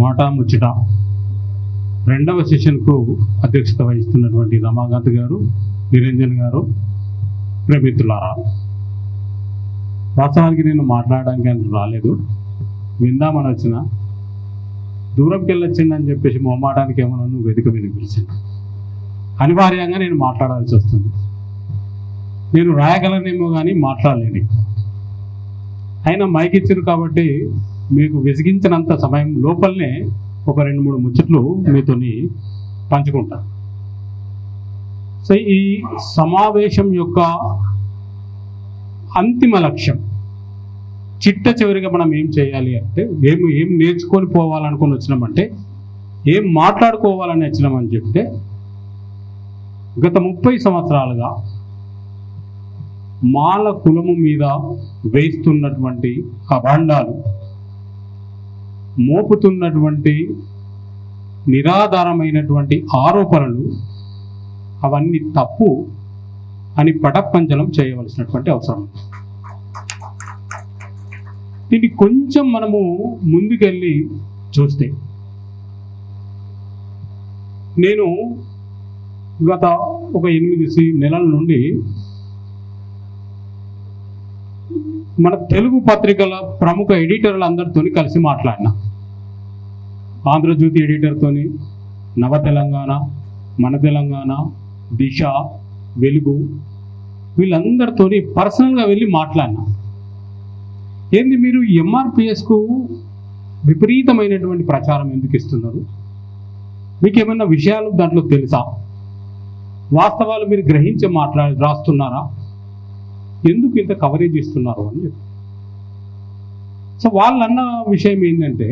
మాట ముచ్చట రెండవ సెషన్కు అధ్యక్షత వహిస్తున్నటువంటి రమాకాంత్ గారు, నిరంజన్ గారు, ప్రేమితులారా, వాస్తవానికి నేను మాట్లాడడానికి అని రాలేదు, విందామని వచ్చిన. దూరంకి వెళ్ళొచ్చిందని చెప్పేసి మొహమాటానికి ఏమన్నా వేదిక మీద పిలిచింది. అనివార్యంగా నేను మాట్లాడాల్సి వస్తుంది. నేను రాయగలనేమో కానీ మాట్లాడలేను. అయినా మైక్ ఇచ్చారు కాబట్టి మీకు విసిగించినంత సమయం లోపలనే ఒక 2-3 ముచ్చట్లు మీతోని పంచుకుంటాను. సో ఈ సమావేశం యొక్క అంతిమ లక్ష్యం, చిట్ట చివరిగా మనం ఏం చేయాలి అంటే, ఏం నేర్చుకొని పోవాలనుకొని వచ్చినామంటే, ఏం మాట్లాడుకోవాలని వచ్చినామని చెప్తే, గత 30 సంవత్సరాలుగా మాల కులము మీద వేస్తున్నటువంటి అభాండాలు, మోపుతున్నటువంటి నిరాధారమైనటువంటి ఆరోపణలు అవన్నీ తప్పు అని పటప్పంచలం చేయవలసినటువంటి అవసరం. దీన్ని కొంచెం మనము ముందుకెళ్ళి చూస్తే, నేను గత ఒక 8 నెలల నుండి మన తెలుగు పత్రికల ప్రముఖ ఎడిటర్లందరితో కలిసి మాట్లాడినా. ఆంధ్రజ్యోతి ఎడిటర్తోని, నవ తెలంగాణ, మన తెలంగాణ, దిశ, వెలుగు, వీళ్ళందరితో పర్సనల్గా వెళ్ళి మాట్లాడినా. ఏంది మీరు ఎంఆర్పిఎస్కు విపరీతమైనటువంటి ప్రచారం ఎందుకు ఇస్తున్నారు? మీకు ఏమైనా విషయాలు దాంట్లో తెలుసా? వాస్తవాలు మీరు గ్రహించి రాస్తున్నారా? ఎందుకు ఇంత కవరేజ్ ఇస్తున్నారు అని చెప్పి. సో వాళ్ళన్న విషయం ఏంటంటే,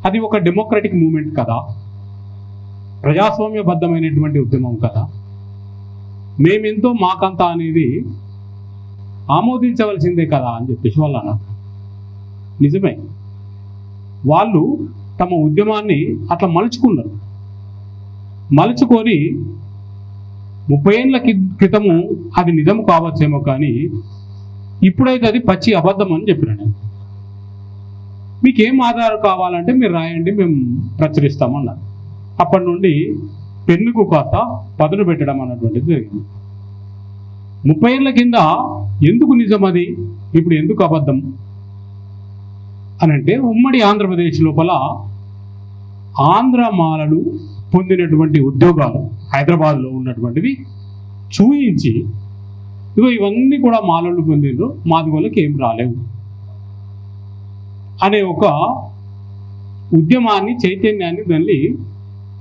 అది ఒక డెమోక్రటిక్ మూమెంట్ కదా, ప్రజాస్వామ్యబద్ధమైనటువంటి ఉద్యమం కదా, మేమెంతో మాకంతా అనేది ఆమోదించవలసిందే కదా అని చెప్పేసి వాళ్ళు అన్నారు. నిజమే, వాళ్ళు తమ ఉద్యమాన్ని అట్లా మలుచుకున్నారు. మలుచుకొని 30 ఏళ్ళ క్రితము అది నిజం కావచ్చేమో, కానీ ఇప్పుడైతే అది పచ్చి అబద్ధం అని చెప్పిన నేను. మీకేం ఆధారం కావాలంటే మీరు రాయండి, మేము ప్రచురిస్తామన్నారు. అప్పటి నుండి పెన్నుకు కాస్త పదును పెట్టడం అన్నటువంటిది జరిగింది. 30 ఏళ్ళ కింద ఎందుకు నిజం అది, ఇప్పుడు ఎందుకు అబద్ధం అని అంటే, ఉమ్మడి ఆంధ్రప్రదేశ్ లోపల ఆంధ్ర మాలలు పొందినటువంటి ఉద్యోగాలు హైదరాబాద్లో ఉన్నటువంటివి చూయించి, ఇగో ఇవన్నీ కూడా మాలలు పొందిండ్రు, మాది వాళ్ళకి ఏం రాలేవు అనే ఒక ఉద్యమాన్ని, చైతన్యాన్ని దాన్ని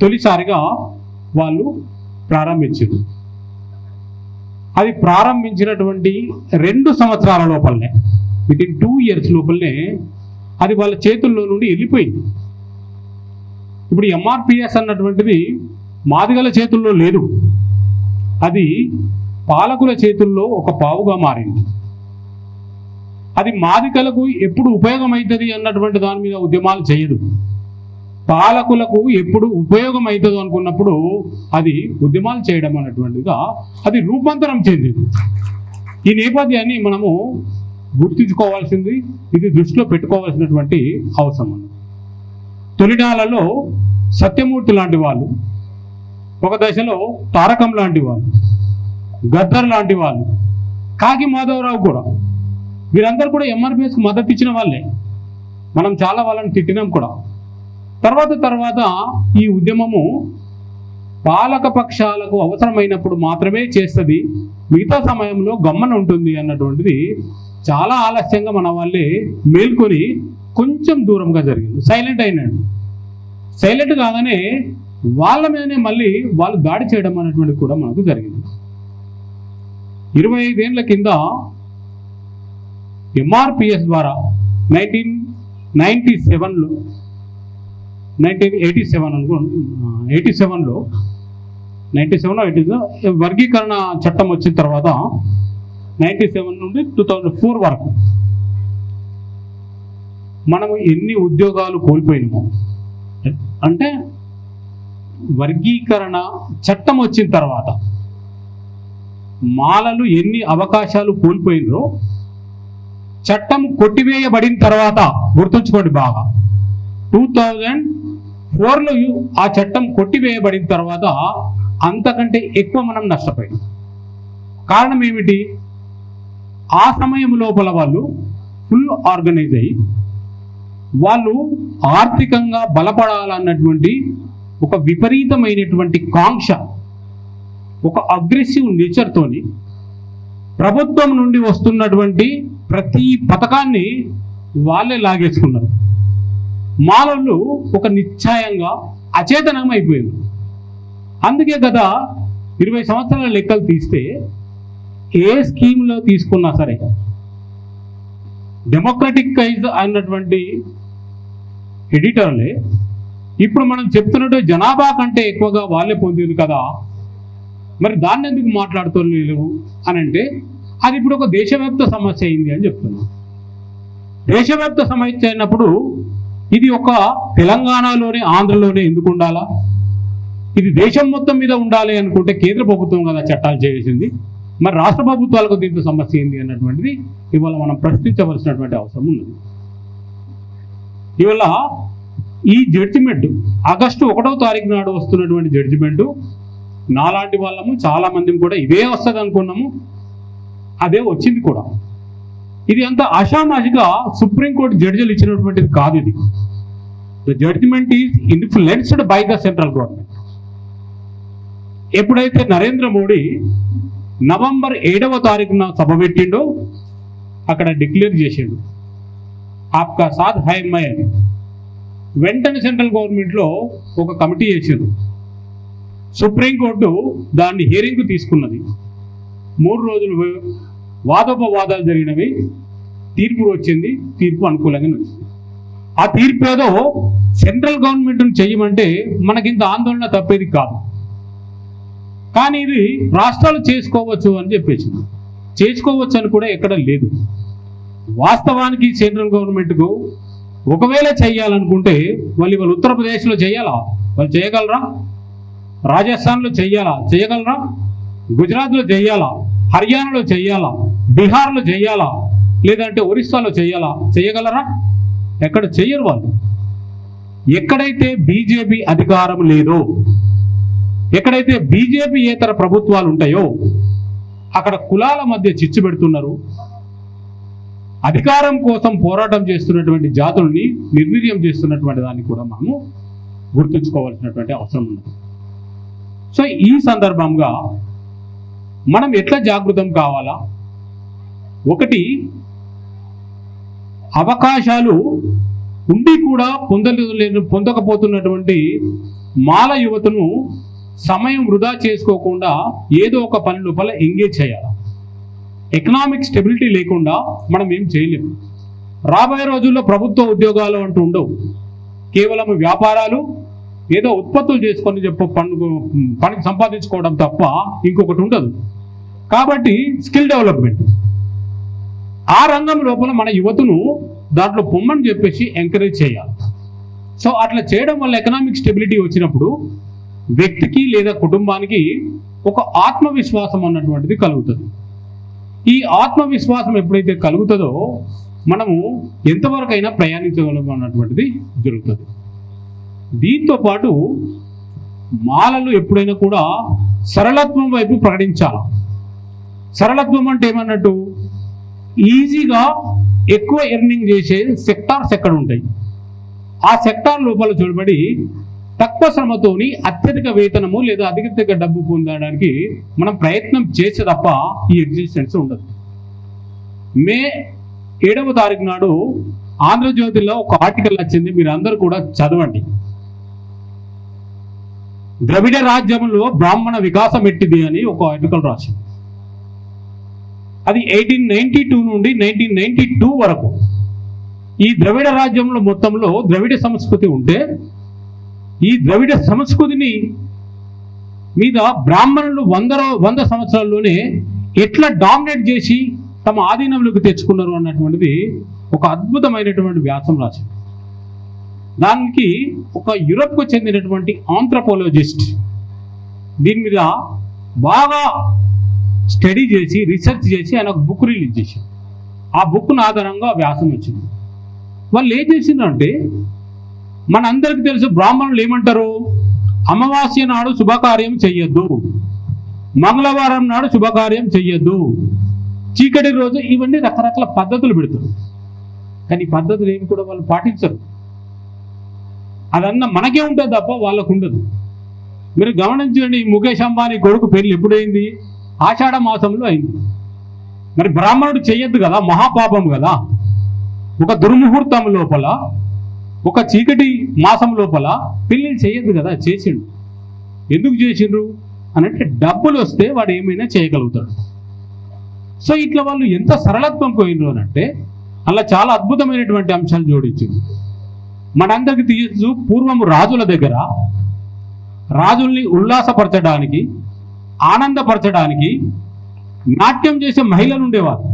తొలిసారిగా వాళ్ళు ప్రారంభించారు. అది ప్రారంభించినటువంటి 2 సంవత్సరాల లోపలనే, వితిన్ 2 years లోపలనే అది వాళ్ళ చేతుల్లో నుండి వెళ్ళిపోయింది. ఇప్పుడు ఎంఆర్పిఎస్ అన్నటువంటిది మాదిగల చేతుల్లో లేదు, అది పాలకుల చేతుల్లో ఒక పావుగా మారింది. అది మాదిగలకు ఎప్పుడు ఉపయోగం అవుతుంది అన్నటువంటి దాని మీద ఉద్యమాలు చేయదు. పాలకులకు ఎప్పుడు ఉపయోగం అవుతుంది అనుకున్నప్పుడు అది ఉద్యమాలు చేయడం అన్నటువంటిగా అది రూపాంతరం చెందింది. ఈ నేపథ్యాన్ని మనము గుర్తుంచుకోవాల్సింది, ఇది దృష్టిలో పెట్టుకోవాల్సినటువంటి అవసరం. తొలినాళ్ళలో సత్యమూర్తి లాంటి వాళ్ళు, ఒక దశలో తారకం లాంటి వాళ్ళు, గద్దర్ లాంటి వాళ్ళు, కాకి మాధవరావు కూడా, వీరందరూ కూడా ఎంఆర్పిఎస్కి మద్దతు ఇచ్చిన వాళ్ళే. మనం చాలా వాళ్ళని తిట్టినాం కూడా. తర్వాత ఈ ఉద్యమము పాలక పక్షాలకు అవసరమైనప్పుడు మాత్రమే చేస్తుంది, మిగతా సమయంలో గమ్మన ఉంటుంది అన్నటువంటిది చాలా ఆలస్యంగా మన వాళ్ళే మేల్కొని కొంచెం దూరంగా జరిగింది. సైలెంట్ అయినాడు. సైలెంట్ కాగానే వాళ్ళ మీదనే మళ్ళీ వాళ్ళు దాడి చేయడం అనేటువంటిది కూడా మనకు జరిగింది. 25 ఏళ్ళ కింద ఎంఆర్పిఎస్ ద్వారా 1987లో 87లో వర్గీకరణ చట్టం వచ్చిన తర్వాత 97 నుండి 2004 వరకు మనము ఎన్ని ఉద్యోగాలు కోల్పోయినామో, అంటే వర్గీకరణ చట్టం వచ్చిన తర్వాత మాలలు ఎన్ని అవకాశాలు కోల్పోయినరో, చట్టం కొట్టివేయబడిన తర్వాత గుర్తుంచుకోండి బాగా, 2004లో ఆ చట్టం కొట్టివేయబడిన తర్వాత అంతకంటే ఎక్కువ మనం నష్టపోయాం. కారణం ఏమిటి? ఆ సమయం లోపల వాళ్ళు ఫుల్ ఆర్గనైజ్ అయ్యి వాళ్ళు ఆర్థికంగా బలపడాలన్నటువంటి ఒక విపరీతమైనటువంటి కాంక్ష, ఒక అగ్రెసివ్ నేచర్తోని ప్రభుత్వం నుండి వస్తున్నటువంటి ప్రతి పథకాన్ని వాళ్ళే లాగేసుకున్నారు. మాలలు ఒక నిశ్చయంగా అచేతనం అయిపోయింది. అందుకే గత 20 సంవత్సరాల లెక్కలు తీస్తే ఏ స్కీమ్లో తీసుకున్నా సరే డెమోక్రటిక్ ఐజ్ అన్నటువంటి ఎడిటర్లే ఇప్పుడు మనం చెప్తున్నట్టు జనాభా కంటే ఎక్కువగా వాళ్ళే పొందింది కదా, మరి దాన్ని ఎందుకు మాట్లాడుతలేరు అని అంటే అది ఇప్పుడు ఒక దేశవ్యాప్త సమస్య అయింది అని చెప్తున్నాం. దేశవ్యాప్త సమస్య అయినప్పుడు ఇది ఒక తెలంగాణలోనే ఆంధ్రలోనే ఎందుకు ఉండాలా? ఇది దేశం మొత్తం మీద ఉండాలి అనుకుంటే కేంద్ర ప్రభుత్వం కదా చట్టాలు చేసింది, మరి రాష్ట్ర ప్రభుత్వాలకు దీంట్లో సమస్య ఏంది అన్నటువంటిది ఇవాళ మనం ప్రశ్నించవలసినటువంటి అవసరం ఉన్నది. ఇవాళ ఈ జడ్జిమెంట్ ఆగస్టు 1వ తారీఖు నాడు వస్తున్నటువంటి జడ్జిమెంటు నాలాంటి వాళ్ళము చాలా మందిని కూడా ఇదే వస్తుంది అనుకున్నాము, అదే వచ్చింది కూడా. ఇది అంత ఆషామాషిగా సుప్రీంకోర్టు జడ్జిలు ఇచ్చినటువంటిది కాదు. ఇది the judgement is influenced by the central government. ఎప్పుడైతే నరేంద్ర మోడీ నవంబర్ 7వ తారీఖున సభ పెట్టిండో అక్కడ డిక్లేర్ చేసిండు ఆప్కా సాథ్ హై మై అని. వెంటనే సెంట్రల్ గవర్నమెంట్లో ఒక కమిటీ చేసిండు. సుప్రీంకోర్టు దాన్ని హియరింగ్కు తీసుకున్నది. 3 రోజులు వాదోపవాదాలు జరిగినవి, తీర్పు వచ్చింది, తీర్పు అనుకూలంగానే వచ్చింది. ఆ తీర్పు ఏదో సెంట్రల్ గవర్నమెంట్ను చేయమంటే మనకింత ఆందోళన తప్పేది కాదు, కానీ ఇది రాష్ట్రాలు చేసుకోవచ్చు అని చెప్పేసి. చేసుకోవచ్చు అని కూడా ఎక్కడ లేదు. వాస్తవానికి సెంట్రల్ గవర్నమెంట్కు ఒకవేళ చేయాలనుకుంటే వాళ్ళు ఉత్తరప్రదేశ్లో చేయాలా? వాళ్ళు చేయగలరా? రాజస్థాన్లో చేయగలరా? గుజరాత్లో చేయాలా? హర్యానాలో చేయాలా? బీహార్లో చేయాలా? లేదంటే ఒరిస్సాలో చేయగలరా? ఎక్కడ చెయ్యరు వాళ్ళు. ఎక్కడైతే బీజేపీ అధికారం లేదో, ఎక్కడైతే బీజేపీ ఏతర ప్రభుత్వాలు ఉంటాయో అక్కడ కులాల మధ్య చిచ్చు పెడుతున్నారు. అధికారం కోసం పోరాటం చేస్తున్నటువంటి జాతుల్ని నిర్వీర్యం చేస్తున్నటువంటి దాన్ని కూడా మనము గుర్తుంచుకోవాల్సినటువంటి అవసరం ఉంది. సో ఈ సందర్భంగా మనం ఎట్లా జాగృతం కావాలా? ఒకటి, అవకాశాలు ఉండి కూడా పొందకపోతున్నటువంటి మాల యువతను సమయం వృధా చేసుకోకుండా ఏదో ఒక పని లోపల ఎంగేజ్ చేయాలి. ఎకనామిక్ స్టెబిలిటీ లేకుండా మనం ఏం చేయలేము. రాబోయే రోజుల్లో ప్రభుత్వ ఉద్యోగాలు అంటూ ఉండవు. కేవలం వ్యాపారాలు, ఏదో ఉత్పత్తులు చేసుకొని పని సంపాదించుకోవడం తప్ప ఇంకొకటి ఉండదు. కాబట్టి స్కిల్ డెవలప్మెంట్, ఆ రంగం లోపల మన యువతను దాంట్లో పొమ్మని చెప్పేసి ఎంకరేజ్ చేయాలి. సో అట్లా చేయడం వల్ల ఎకనామిక్ స్టెబిలిటీ వచ్చినప్పుడు వ్యక్తికి లేదా కుటుంబానికి ఒక ఆత్మవిశ్వాసం అన్నటువంటిది కలుగుతుంది. ఈ ఆత్మవిశ్వాసం ఎప్పుడైతే కలుగుతుందో మనము ఎంతవరకైనా ప్రయాణించగలం అన్నటువంటిది జరుగుతుంది. దీంతో పాటు మాలలు ఎప్పుడైనా కూడా సరళత్వం వైపు ప్రకటించాలి. సరళత్వం అంటే ఏమన్నట్టు, ఈజీగా ఎక్కువ ఎర్నింగ్ చేసే సెక్టార్స్ ఎక్కడ ఉంటాయి, ఆ సెక్టార్ లోపల చూడబడి తక్కువ శ్రమతోని అత్యధిక వేతనము లేదా అధిక డబ్బు పొందడానికి మనం ప్రయత్నం చేసే తప్ప ఈ ఎగ్జిస్టెన్స్ ఉండదు. మే 7వ తారీఖు నాడు ఆంధ్రజ్యోతిలో ఒక ఆర్టికల్ వచ్చింది, మీరు అందరూ కూడా చదవండి. ద్రవిడ రాజ్యంలో బ్రాహ్మణ వికాసం ఎట్టిది అని ఒక ఆర్టికల్ రాసింది. అది 1892 నుండి 1992 వరకు ఈ ద్రవిడ రాజ్యంలో మొత్తంలో ద్రవిడ సంస్కృతి ఉంటే, ఈ ద్రవిడ సంస్కృతిని మీద బ్రాహ్మణులు 100 సంవత్సరాల్లోనే ఎట్లా డామినేట్ చేసి తమ ఆధీనంలోకి తెచ్చుకున్నారు అన్నటువంటిది ఒక అద్భుతమైనటువంటి వ్యాసం రాసింది. దానికి ఒక యూరప్కు చెందినటువంటి ఆంథ్రోపోలజిస్ట్ దీని మీద బాగా స్టడీ చేసి రీసెర్చ్ చేసి ఆయన ఒక బుక్ రిలీజ్ చేశారు. ఆ బుక్ను ఆధారంగా వ్యాసం వచ్చింది. వాళ్ళు ఏం చేసిందంటే మనందరికీ తెలుసు బ్రాహ్మణులు ఏమంటారు, అమావాస్య నాడు శుభకార్యం చెయ్యొద్దు, మంగళవారం నాడు శుభకార్యం చెయ్యొద్దు, చీకటి రోజు, ఇవన్నీ రకరకాల పద్ధతులు పెడతారు. కానీ పద్ధతులు ఏమి కూడా వాళ్ళు పాటించరు. అదన్నా మనకే ఉంటుంది తప్ప వాళ్ళకు ఉండదు. మీరు గమనించండి, ముఖేష్ అంబానీ కొడుకు పెళ్లి ఎప్పుడైంది? ఆషాఢ మాసంలో అయింది. మరి బ్రాహ్మణుడు చెయ్యొద్దు కదా, మహాపాపం కదా. ఒక దుర్ముహూర్తం లోపల, ఒక చీకటి మాసం లోపల పెళ్ళిళ్ళు చేయొద్దు కదా, చేసిండు. ఎందుకు చేసిండ్రు అని అంటే డబ్బులు వస్తే వాడు ఏమైనా చేయగలుగుతాడు. సో ఇట్లా వాళ్ళు ఎంత సరళత్వం పోయినరు అని అంటే అలా చాలా అద్భుతమైనటువంటి అంశాలు జోడించింది. మనందరికీ తెలుసు, పూర్వము రాజుల దగ్గర రాజుల్ని ఉల్లాసపరచడానికి, ఆనందపరచడానికి నాట్యం చేసే మహిళలు ఉండేవారు.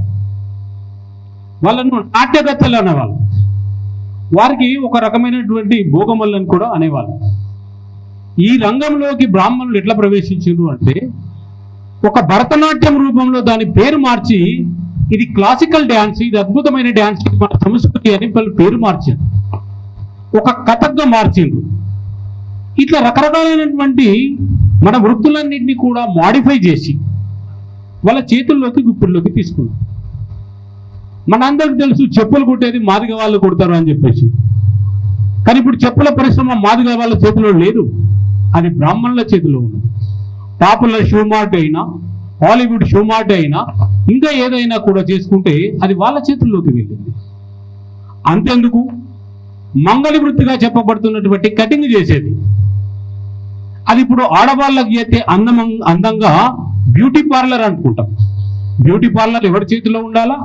వాళ్ళను నాట్యగత్తెలు అనేవాళ్ళు. వారికి ఒక రకమైనటువంటి భోగమల్లని కూడా అనేవాళ్ళు. ఈ రంగంలోకి బ్రాహ్మణులు ఎట్లా ప్రవేశించారు అంటే ఒక భరతనాట్యం రూపంలో దాని పేరు మార్చి, ఇది క్లాసికల్ డ్యాన్స్, ఇది అద్భుతమైన డ్యాన్స్, మన సంస్కృతి అని వాళ్ళు పేరు మార్చారు. ఒక కథగా మార్చిండ్రు. ఇట్లా రకరకాలైనటువంటి మన వృత్తులన్నింటినీ కూడా మాడిఫై చేసి వాళ్ళ చేతుల్లోకి, గుప్పిల్లోకి తీసుకున్నారు. మనందరికి తెలుసు, చెప్పులు కుట్టేది మాదిగ వాళ్ళు కుడతారు అని చెప్పేసి. కానీ ఇప్పుడు చెప్పుల పరిశ్రమ మాదిగ వాళ్ళ చేతిలో లేదు, అది బ్రాహ్మణుల చేతిలో ఉన్నది. పాపులర్ షూ మార్ట్ అయినా, హాలీవుడ్ షూ మార్ట్ అయినా, ఇంకా ఏదైనా కూడా చేసుకుంటే అది వాళ్ళ చేతుల్లోకి వెళ్ళింది. అంతెందుకు, మంగళి వృత్తిగా చెప్పబడుతున్నటువంటి కటింగ్ చేసేది, అది ఇప్పుడు ఆడవాళ్ళకి అయితే అందంగా బ్యూటీ పార్లర్ అనుకుంటాం. బ్యూటీ పార్లర్ ఎవరి చేతిలో ఉండాలా?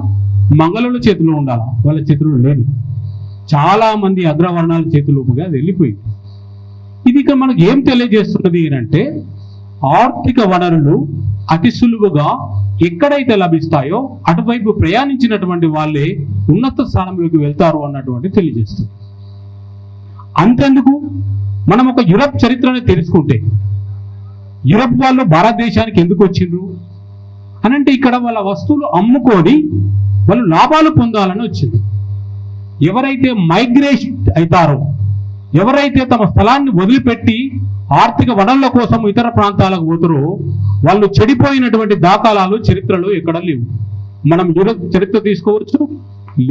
మంగళుల చేతిలో ఉండాలా? వాళ్ళ చేతిలో లేదు. చాలా మంది అగ్రవర్ణాల చేతిలోపుగా వెళ్ళిపోయింది. ఇది ఇక మనకు ఏం తెలియజేస్తున్నది అంటే, ఆర్థిక వనరులు అతి సులువుగా ఎక్కడైతే లభిస్తాయో అటువైపు ప్రయాణించినటువంటి వాళ్ళే ఉన్నత స్థానంలోకి వెళ్తారు అన్నటువంటి తెలియజేస్తుంది. అంతెందుకు, మనం ఒక యూరప్ చరిత్రను తెలుసుకుంటే, యూరప్ వాళ్ళు భారతదేశానికి ఎందుకు వచ్చిండ్రు అని అంటే ఇక్కడ వాళ్ళ వస్తువులు అమ్ముకొని వాళ్ళు లాభాలు పొందాలని వచ్చింది. ఎవరైతే మైగ్రేషన్ అవుతారో, ఎవరైతే తమ స్థలాన్ని వదిలిపెట్టి ఆర్థిక వనరుల కోసం ఇతర ప్రాంతాలకు పోతారో వాళ్ళు చెడిపోయినటువంటి దాఖలాలు చరిత్రలో ఎక్కడ లేవు. మనం యూరప్ చరిత్ర తీసుకోవచ్చు,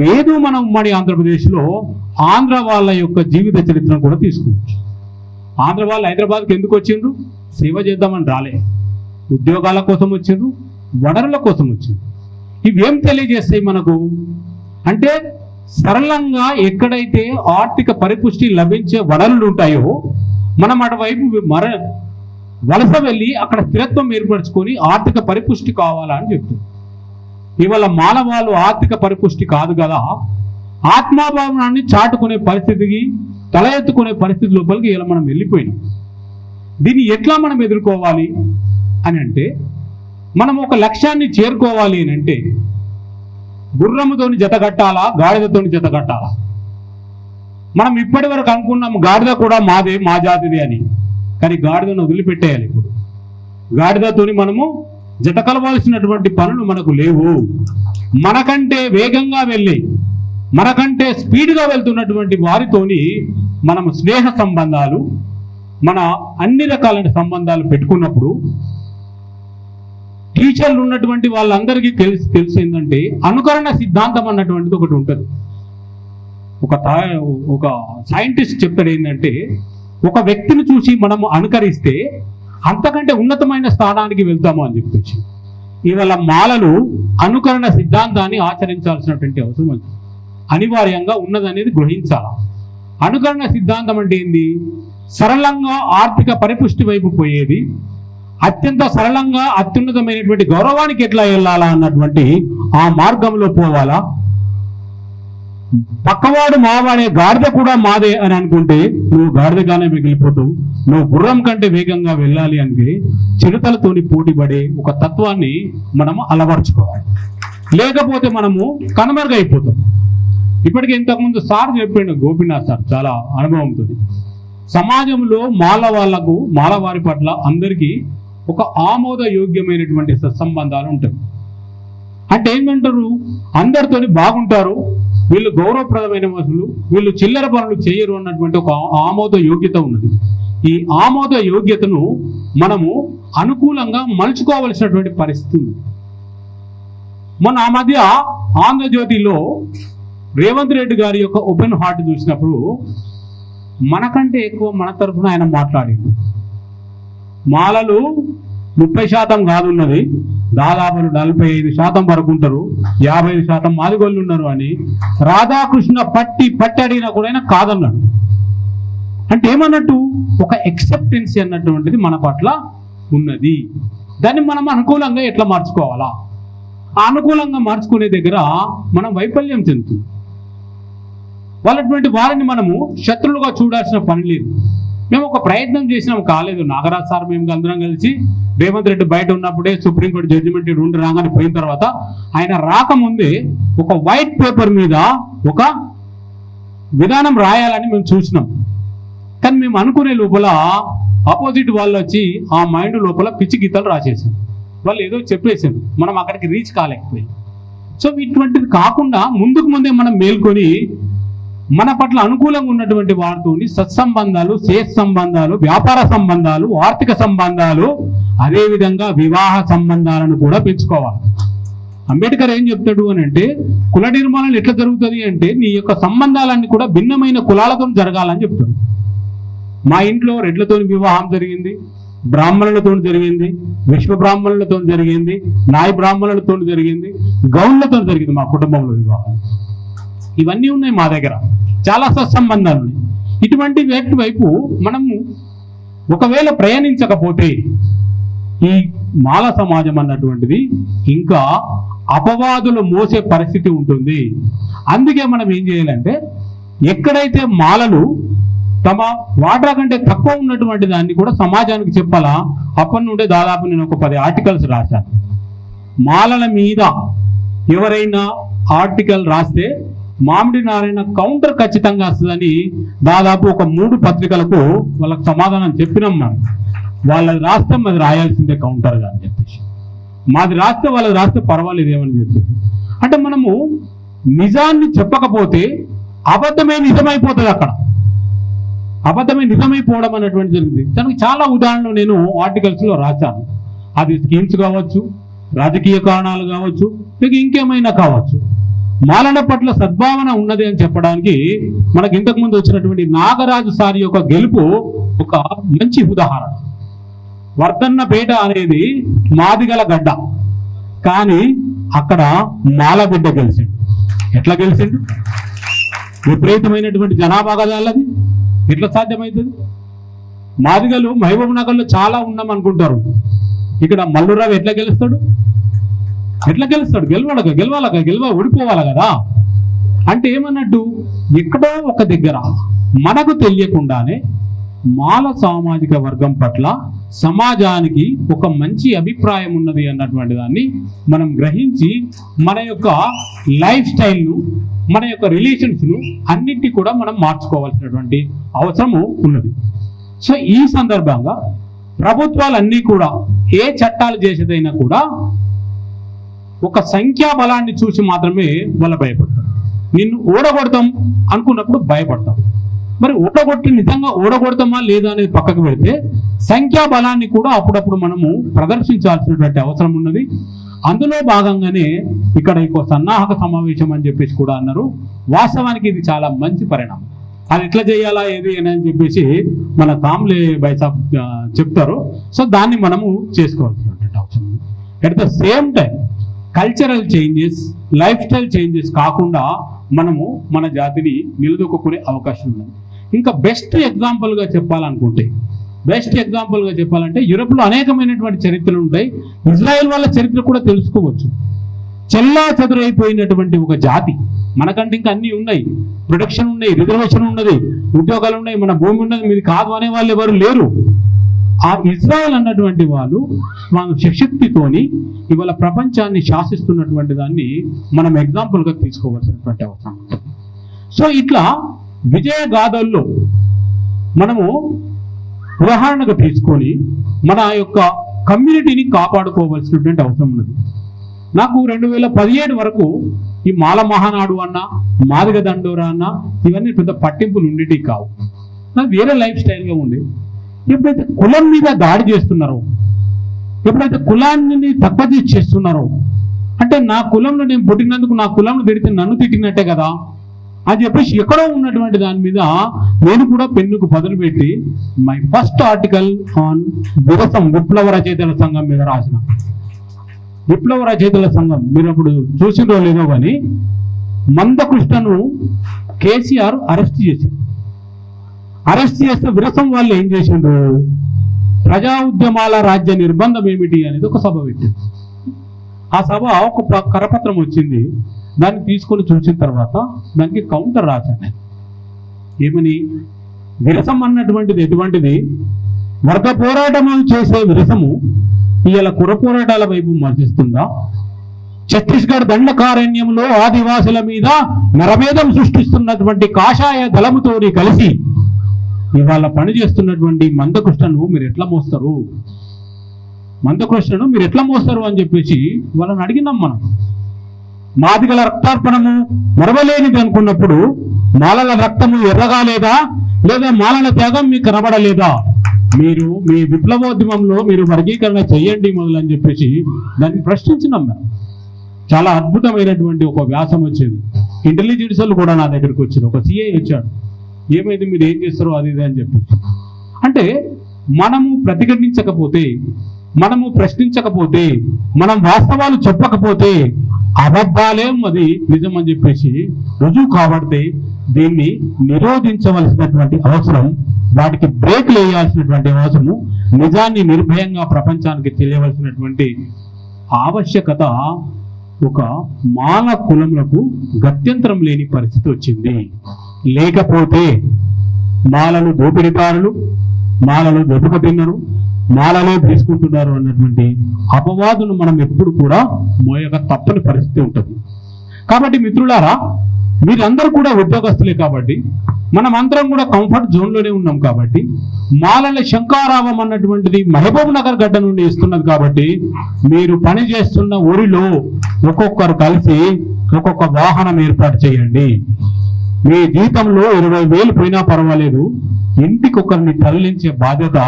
లేదు మనం ఉమ్మడి ఆంధ్రప్రదేశ్లో ఆంధ్ర వాళ్ళ యొక్క జీవిత చరిత్రను కూడా తీసుకోవచ్చు. ఆంధ్ర వాళ్ళు హైదరాబాద్కి ఎందుకు వచ్చిండ్రు? సేవ చేద్దామని రాలే, ఉద్యోగాల కోసం వచ్చిండ్రు, వనరుల కోసం వచ్చిండ్రు. ఇవేం తెలియజేస్తాయి మనకు అంటే, సరళంగా ఎక్కడైతే ఆర్థిక పరిపుష్టి లభించే వనరులు ఉంటాయో మనం అటువైపు వలస వెళ్ళి అక్కడ స్థిరత్వం ఏర్పరచుకొని ఆర్థిక పరిపుష్టి కావాలా అని చెప్తుంది. ఇవాళ మానవాళ్ళు ఆర్థిక పరిపుష్టి కాదు కదా, ఆత్మాభావనాన్ని చాటుకునే పరిస్థితికి, తల ఎత్తుకునే పరిస్థితి లోపలికి ఇలా మనం వెళ్ళిపోయినాం. దీన్ని ఎట్లా మనం ఎదుర్కోవాలి అని అంటే, మనం ఒక లక్ష్యాన్ని చేరుకోవాలి అని అంటే గుర్రముతోని జత కట్టాలా, గాడిదతోని జత కట్టాలా? మనం ఇప్పటి వరకు అనుకున్నాం గాడిద కూడా మాదే, మా జాతిది అని. కానీ గాడిదను వదిలిపెట్టేయాలి. ఇప్పుడు గాడిదతోని మనము జత కలవాల్సినటువంటి పనులు మనకు లేవు. మనకంటే వేగంగా వెళ్ళి, మనకంటే స్పీడ్గా వెళ్తున్నటువంటి వారితోని మనం స్నేహ సంబంధాలు, మన అన్ని రకాలైన సంబంధాలు పెట్టుకున్నప్పుడు, టీచర్లు ఉన్నటువంటి వాళ్ళందరికీ తెలిసి ఏంటంటే అనుకరణ సిద్ధాంతం అన్నటువంటిది ఒకటి ఉంటుంది. ఒక సైంటిస్ట్ చెప్తాడు ఏంటంటే, ఒక వ్యక్తిని చూసి మనము అనుకరిస్తే అంతకంటే ఉన్నతమైన స్థానానికి వెళ్తాము అని చెప్పేసి. ఇవాళ మాలలు అనుకరణ సిద్ధాంతాన్ని ఆచరించాల్సినటువంటి అవసరం అనివార్యంగా ఉన్నదనేది గ్రహించాలి. అనుకరణ సిద్ధాంతం అంటే ఏంది? సరళంగా ఆర్థిక పరిపుష్టి వైపు పోయేది, అత్యంత సరళంగా అత్యున్నతమైనటువంటి గౌరవానికి ఎట్లా వెళ్ళాలా అన్నటువంటి ఆ మార్గంలో పోవాలా. పక్కవాడు మావాడే, గాడిద కూడా మాదే అని అనుకుంటే నువ్వు గాడిదగానే మిగిలిపోతావు. నువ్వు గుర్రం కంటే వేగంగా వెళ్ళాలి అంటే చిరుతలతోని పోటీపడే ఒక తత్వాన్ని మనము అలవర్చుకోవాలి, లేకపోతే మనము కనుమరుగైపోతాం. ఇప్పటికీ ఇంతకుముందు సార్ చెప్పిండు, గోపీనాథ్ సార్, చాలా అనుభవంతో. సమాజంలో మాలవారి పట్ల అందరికీ ఒక ఆమోదయోగ్యమైనటువంటి సత్సంబంధాలు ఉంటాయి. అంటే ఏమంటారు, అందరితోని బాగుంటారు, వీళ్ళు గౌరవప్రదమైన మనుషులు, వీళ్ళు చిల్లర పనులు చేయరు అన్నటువంటి ఒక ఆమోద యోగ్యత ఉన్నది. ఈ ఆమోద యోగ్యతను మనము అనుకూలంగా మలుచుకోవలసినటువంటి పరిస్థితి ఉంది. మొన్న ఆ మధ్య ఆంధ్రజ్యోతిలో రేవంత్ రెడ్డి గారి యొక్క ఓపెన్ హార్ట్ చూసినప్పుడు మనకంటే ఎక్కువ మన తరఫున ఆయన మాట్లాడింది. మాలలు 30% కాదున్నది, దాదాపు 45% వరకు ఉంటారు, 55% మాదిగోళ్ళు ఉన్నారు అని రాధాకృష్ణ పట్టి అడిగినా కూడా ఆయన కాదన్నాడు. అంటే ఏమన్నట్టు ఒక ఎక్సెప్టెన్సీ అన్నటువంటిది మన పట్ల ఉన్నది. దాన్ని మనం అనుకూలంగా ఎట్లా మార్చుకోవాలా, ఆ అనుకూలంగా మార్చుకునే దగ్గర మనం వైఫల్యం చెందుతుంది. వాళ్ళటువంటి వారిని మనము శత్రులుగా చూడాల్సిన పని లేదు. మేము ఒక ప్రయత్నం చేసినాం, కాలేదు. నాగరాజ్ సార్ మేము అందరం కలిసి రేవంత్ రెడ్డి బయట ఉన్నప్పుడే సుప్రీంకోర్టు జడ్జిమెంట్ 2 రాగానే పోయిన తర్వాత ఆయన రాకముందే ఒక వైట్ పేపర్ మీద ఒక విధానం రాయాలని మేము చూసినాం. కానీ మేము అనుకునే లోపల ఆపోజిట్ వాళ్ళు వచ్చి ఆ మైండ్ లోపల పిచ్చి గీతలు రాసేసారు. వాళ్ళు ఏదో చెప్పేసారు, మనం అక్కడికి రీచ్ కాలేకపోయి. సో ఇటువంటిది కాకుండా ముందుకు ముందే మనం మేల్కొని మన పట్ల అనుకూలంగా ఉన్నటువంటి వారితో సత్సంబంధాలు, శ్రేయస్ సంబంధాలు, వ్యాపార సంబంధాలు, ఆర్థిక సంబంధాలు, అదేవిధంగా వివాహ సంబంధాలను కూడా పెంచుకోవాలి. అంబేద్కర్ ఏం చెప్తాడు అని అంటే, కుల నిర్మాణం ఎట్లా జరుగుతుంది అంటే నీ యొక్క సంబంధాలన్నీ కూడా భిన్నమైన కులాలతో జరగాలని చెప్తాడు. మా ఇంట్లో రెడ్లతో వివాహం జరిగింది, బ్రాహ్మణులతో జరిగింది, విశ్వ బ్రాహ్మణులతో జరిగింది, నాయ బ్రాహ్మణులతో జరిగింది, గౌన్లతో జరిగింది మా కుటుంబంలో వివాహం. ఇవన్నీ ఉన్నాయి మా దగ్గర, చాలా సత్సంబంధాలు ఉన్నాయి. ఇటువంటి వ్యక్తి వైపు మనము ఒకవేళ ప్రయాణించకపోతే ఈ మాల సమాజం అన్నటువంటిది ఇంకా అపవాదులు మోసే పరిస్థితి ఉంటుంది. అందుకే మనం ఏం చేయాలంటే, ఎక్కడైతే మాలలు తమ వాటా కంటే తక్కువ ఉన్నటువంటి దాన్ని కూడా సమాజానికి చెప్పాలా. అప్పటి నుండే దాదాపు నేను ఒక 10 ఆర్టికల్స్ రాశాను. మాలల మీద ఎవరైనా ఆర్టికల్ రాస్తే మామిడి నారాయణ కౌంటర్ ఖచ్చితంగా వస్తుందని దాదాపు ఒక 3 పత్రికలకు వాళ్ళకి సమాధానం చెప్పినాం. మనం వాళ్ళది రాస్తే మాది రాయాల్సిందే కౌంటర్గా అని చెప్పేసి, మాది రాస్తే వాళ్ళది రాస్తే పర్వాలేదేమని చెప్పేసి. అంటే మనము నిజాన్ని చెప్పకపోతే అబద్ధమే నిజమైపోతుంది. అక్కడ అబద్ధమే నిజమైపోవడం అనేటువంటి జరిగింది. దానికి చాలా ఉదాహరణలు నేను ఆర్టికల్స్లో రాశాను. అది స్కీమ్స్ కావచ్చు, రాజకీయ కారణాలు కావచ్చు, లేక ఇంకేమైనా కావచ్చు. మాలల పట్ల సద్భావన ఉన్నది అని చెప్పడానికి మనకి ఇంతకుముందు వచ్చినటువంటి నాగరాజు సారి యొక్క గెలుపు ఒక మంచి ఉదాహరణ. వర్ధన్నపేట అనేది మాదిగల గడ్డ, కానీ అక్కడ మాల బిడ్డ గెలిచిండు. ఎట్లా గెలిచిండు? విపరీతమైనటువంటి జనాభా కదా వాళ్ళది, ఎట్లా సాధ్యమవుతుంది? మాదిగలు మహబూబ్ నగర్లో చాలా ఉన్నాం అనుకుంటారు, ఇక్కడ మల్లురావు ఎట్లా గెలుస్తాడు? గెలవాలగా ఓడిపోవాలి కదా. అంటే ఏమన్నట్టు, ఎక్కడో ఒక దగ్గర మనకు తెలియకుండానే మాల సామాజిక వర్గం పట్ల సమాజానికి ఒక మంచి అభిప్రాయం ఉన్నది అన్నటువంటి దాన్ని మనం గ్రహించి మన యొక్క లైఫ్ స్టైల్ను, మన యొక్క రిలేషన్స్ను అన్నింటి కూడా మనం మార్చుకోవాల్సినటువంటి అవసరము ఉన్నది. సో ఈ సందర్భంగా ప్రభుత్వాలన్నీ కూడా ఏ చట్టాలు చేసేదైనా కూడా ఒక సంఖ్యాబలాన్ని చూసి మాత్రమే వాళ్ళు భయపడతారు. నిన్ను ఓడగొడతాం అనుకున్నప్పుడు భయపడతాం. మరి నిజంగా ఓడగొడతామా లేదా అనేది పక్కకు పెడితే సంఖ్యాబలాన్ని కూడా అప్పుడప్పుడు మనము ప్రదర్శించాల్సినటువంటి అవసరం ఉన్నది. అందులో భాగంగానే ఇక్కడ ఇంకో సన్నాహక సమావేశం అని చెప్పేసి కూడా అన్నారు. వాస్తవానికి ఇది చాలా మంచి పరిణామం. అది ఎట్లా చేయాలా ఏది అని చెప్పేసి మన కామ్లే బైసాబ్ చెప్తారు. సో దాన్ని మనము చేసుకోవాల్సినటువంటి అవసరం ఉంది. At the same time cultural changes, life style changes కాకుండా మనము మన జాతిని నిలదొక్కునే అవకాశం ఉంది. ఇంకా బెస్ట్ ఎగ్జాంపుల్గా చెప్పాలంటే యూరోప్లో అనేకమైనటువంటి చరిత్రలు ఉంటాయి. ఇజ్రాయెల్ వాళ్ళ చరిత్ర కూడా తెలుసుకోవచ్చు. చెల్లా చెదురైపోయినటువంటి ఒక జాతి. మనకంటే ఇంకా అన్నీ ఉన్నాయి, ప్రొటెక్షన్ ఉన్నాయి, రిజర్వేషన్ ఉన్నది, ఉద్యోగాలు ఉన్నాయి, మన భూమి ఉన్నది, మీది కాదు అనే వాళ్ళు ఎవరు లేరు. ఆ ఇజ్రాయెల్ అన్నటువంటి వాళ్ళు మన శక్తితోని ఇవాళ ప్రపంచాన్ని శాసిస్తున్నటువంటి దాన్ని మనం ఎగ్జాంపుల్గా తీసుకోవాల్సినటువంటి అవసరం ఉంటుంది. సో ఇట్లా విజయ గాథల్లో మనము ఉదాహరణగా తీసుకొని మన యొక్క కమ్యూనిటీని కాపాడుకోవాల్సినటువంటి అవసరం ఉన్నది. నాకు 2017 వరకు ఈ మాల మహానాడు అన్న, మాదిగ దండోరా అన్న, ఇవన్నీ పెద్ద పట్టింపులు ఉండేటి కావు. నాకు వేరే లైఫ్ స్టైల్గా ఉండే. ఎప్పుడైతే కులం మీద దాడి చేస్తున్నారో, ఎప్పుడైతే కులాన్ని తక్కువ చేస్తున్నారో, అంటే నా కులంలో నేను పుట్టినందుకు నా కులంలో తిడితే నన్ను తిట్టినట్టే కదా అని చెప్పేసి ఎక్కడో ఉన్నటువంటి దాని మీద నేను కూడా పెన్నుకు బదులుపెట్టి మై ఫస్ట్ ఆర్టికల్ ఆన్ విరసం విప్లవ రచయితల సంఘం మీద రాసిన. విప్లవ రచయితల సంఘం మీరు అప్పుడు చూసిందో లేదో కానీ మందకృష్ణను కేసీఆర్ అరెస్ట్ చేశారు. అరెస్ట్ చేస్తే విరసం వాళ్ళు ఏం చేసిండ్రు, ప్రజా ఉద్యమాల రాజ్య నిర్బంధం ఏమిటి అనేది ఒక సభ పెట్టారు. ఆ సభ ఒక కరపత్రం వచ్చింది. దాన్ని తీసుకొని చూసిన తర్వాత దానికి కౌంటర్ రాశాను. ఏమని, విరసం అన్నటువంటిది ఎటువంటిది, వర్గ పోరాటము చేసే విరసము ఇవాళ కుర పోరాటాల వైపు మర్చిస్తుందా? ఛత్తీస్గఢ్ దండకారణ్యంలో ఆదివాసుల మీద నరభేదం సృష్టిస్తున్నటువంటి కాషాయ దళముతోని కలిసి ఇవాళ పనిచేస్తున్నటువంటి మందకృష్ణను మీరు ఎట్లా మోస్తారు, మందకృష్ణను మీరు ఎట్లా మోస్తారు అని చెప్పేసి వాళ్ళని అడిగినాం మనం. మాదిగల రక్తార్పణము మరవలేనిది అనుకున్నప్పుడు మాలల రక్తము ఎర్రగా లేదా, లేదా మాలల త్యాగం మీకు కనబడలేదా, మీరు మీ విప్లవోద్యమంలో మీరు వర్గీకరణ చెయ్యండి మొదలని చెప్పేసి దాన్ని ప్రశ్నించినాం మేము. చాలా అద్భుతమైనటువంటి ఒక వ్యాసం వచ్చేది. ఇంటెలిజెన్స్ వాళ్ళు కూడా నా దగ్గరికి వచ్చారు. ఒక సిఐ వచ్చాడు, ఏమైంది మీరు ఏం చేస్తారో అది ఇది అని చెప్పేసి. అంటే మనము ప్రతిఘటించకపోతే, మనము ప్రశ్నించకపోతే, మనం వాస్తవాలు చెప్పకపోతే అబద్ధాలేం అది నిజం అని చెప్పేసి రుజువు కాబడితే దీన్ని నిరోధించవలసినటువంటి అవసరం, వాటికి బ్రేక్లు వేయాల్సినటువంటి అవసరము, నిజాన్ని నిర్భయంగా ప్రపంచానికి తెలియవలసినటువంటి ఆవశ్యకత ఒక మాల కులములకు గత్యంతరం లేని పరిస్థితి వచ్చింది. లేకపోతే మాలలు దోపిడీదారులు, మాలలు దొడుక తిన్నరు, మాలలో తీసుకుంటున్నారు అన్నటువంటి అపవాదును మనం ఎప్పుడు కూడా మోయక తప్పని పరిస్థితి ఉంటుంది. కాబట్టి మిత్రులారా, మీరందరూ కూడా ఉద్యోగస్తులే కాబట్టి, మనం అందరం కూడా కంఫర్ట్ జోన్లోనే ఉన్నాం కాబట్టి, మాలల శంకారావం అన్నటువంటిది మహబూబ్ నగర్ గడ్డ నుండి ఇస్తున్నది కాబట్టి, మీరు పని చేస్తున్న ఊరిలో ఒక్కొక్కరు కలిసి ఒక్కొక్క వాహనం ఏర్పాటు చేయండి. మీ జీతంలో 20,000 పోయినా పర్వాలేదు, ఇంటికి ఒకరిని తరలించే బాధ్యత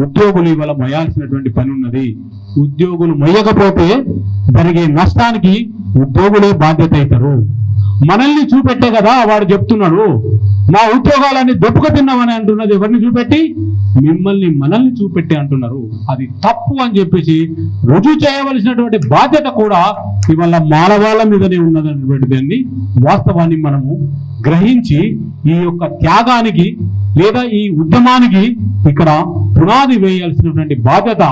ఉద్యోగులు ఇవాళ మొయ్యాల్సినటువంటి పని ఉన్నది. ఉద్యోగులు మొయ్యకపోతే జరిగే నష్టానికి ఉద్యోగులే బాధ్యత అవుతారు. మనల్ని చూపెట్టే కదా వాడు చెప్తున్నాడు, మా ఉద్యోగాలన్నీ దొప్పుక తిన్నామని అంటున్నది ఎవరిని చూపెట్టి, మిమ్మల్ని మనల్ని చూపెట్టి అంటున్నారు. అది తప్పు అని చెప్పేసి రుజువు చేయవలసినటువంటి బాధ్యత కూడా ఇవాళ మానవాళ్ళ మీదనే ఉన్నదన్నటువంటి దాన్ని వాస్తవాన్ని మనము గ్రహించి ఈ యొక్క త్యాగానికి లేదా ఈ ఉద్యమానికి ఇక్కడ పునాది వేయాల్సినటువంటి బాధ్యత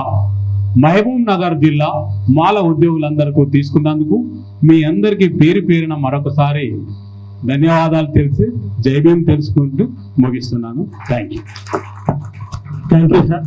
మహబూబ్ నగర్ జిల్లా మాల ఉద్యోగులందరికీ తీసుకున్నందుకు మీ అందరికీ పేరు పేరున మరొకసారి ధన్యవాదాలు తెలిసి జై భీమ్ తెలుసుకుంటూ ముగిస్తున్నాను. Thank you sir.